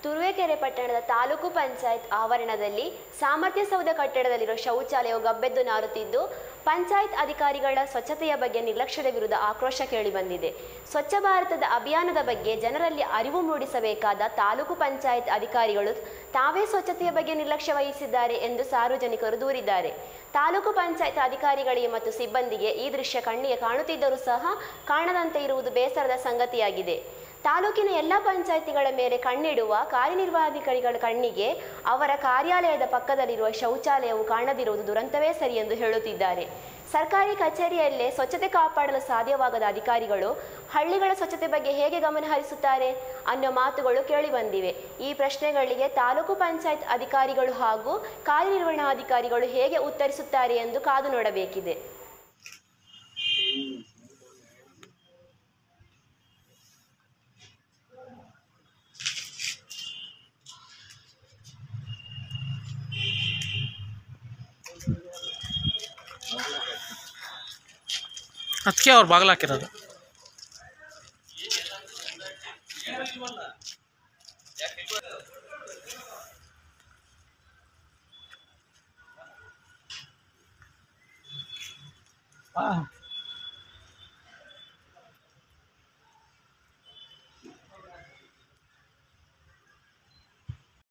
ತುರುವೇಕೆರೆ ಪಟ್ಟಣದ ತಾಲೂಕು ಪಂಚಾಯತ್ ಆವರಣದಲ್ಲಿ ಸಾಮರ್ಥ್ಯ ಸೌಧ ಕಟ್ಟಡದಲ್ಲಿರುವ ಶೌಚಾಲಯವು ಗಬ್ಬೆದ್ದು ನಾರುತ್ತಿದ್ದು, ಪಂಚಾಯತ್ ಅಧಿಕಾರಿಗಳ ಸ್ವಚ್ಛತೆಯ ಬಗ್ಗೆ ನಿರ್ಲಕ್ಷ್ಯದ ವಿರುದ್ಧ ಆಕ್ರೋಶ ಕೇಳಿಬಂದಿದೆ. ಸ್ವಚ್ಛ ಭಾರತದ ಅಭಿಯಾನದ ಬಗ್ಗೆ ಜನರಲ್ಲಿ ಅರಿವು ಮೂಡಿಸಬೇಕಾದ ತಾಲೂಕು ಪಂಚಾಯತ್ ಅಧಿಕಾರಿಗಳು ತಾವೇ ಸ್ವಚ್ಛತೆಯ ಬಗ್ಗೆ ನಿರ್ಲಕ್ಷ್ಯ ವಹಿಸಿದ್ದಾರೆ ಎಂದು ಸಾರ್ವಜನಿಕರು ದೂರಿದ್ದಾರೆ. ತಾಲೂಕು ಪಂಚಾಯತ್ ಅಧಿಕಾರಿಗಳಿಗೆ ಮತ್ತು ಸಿಬ್ಬಂದಿಗೆ ಈ ದೃಶ್ಯ ಕಣ್ಣಿಗೆ ಕಾಣುತ್ತಿದ್ದರೂ ಸಹ ಕಾಣದಂತೆ ಇರುವುದು ಬೇಸರದ ಸಂಗತಿಯಾಗಿದೆ. ತಾಲೂಕಿನ ಎಲ್ಲ ಪಂಚಾಯಿತಿಗಳ ಮೇಲೆ ಕಣ್ಣಿಡುವ ಕಾರ್ಯನಿರ್ವಹಣಾಧಿಕಾರಿಗಳ ಕಣ್ಣಿಗೆ ಅವರ ಕಾರ್ಯಾಲಯದ ಪಕ್ಕದಲ್ಲಿರುವ ಶೌಚಾಲಯವು ಕಾಣದಿರುವುದು ದುರಂತವೇ ಸರಿ ಎಂದು ಹೇಳುತ್ತಿದ್ದಾರೆ. ಸರ್ಕಾರಿ ಕಚೇರಿಯಲ್ಲೇ ಸ್ವಚ್ಛತೆ ಕಾಪಾಡಲು ಸಾಧ್ಯವಾಗದ ಅಧಿಕಾರಿಗಳು ಹಳ್ಳಿಗಳ ಸ್ವಚ್ಛತೆ ಬಗ್ಗೆ ಹೇಗೆ ಗಮನ ಹರಿಸುತ್ತಾರೆ ಅನ್ನೋ ಮಾತುಗಳು ಕೇಳಿಬಂದಿವೆ. ಈ ಪ್ರಶ್ನೆಗಳಿಗೆ ತಾಲೂಕು ಪಂಚಾಯತ್ ಅಧಿಕಾರಿಗಳು ಹಾಗೂ ಕಾರ್ಯನಿರ್ವಹಣಾಧಿಕಾರಿಗಳು ಹೇಗೆ ಉತ್ತರಿಸುತ್ತಾರೆ ಎಂದು ಕಾದು ನೋಡಬೇಕಿದೆ. ಅದಕ್ಕೆ ಅವ್ರು ಬಾಗಿಲು ಹಾಕಿರೋದು.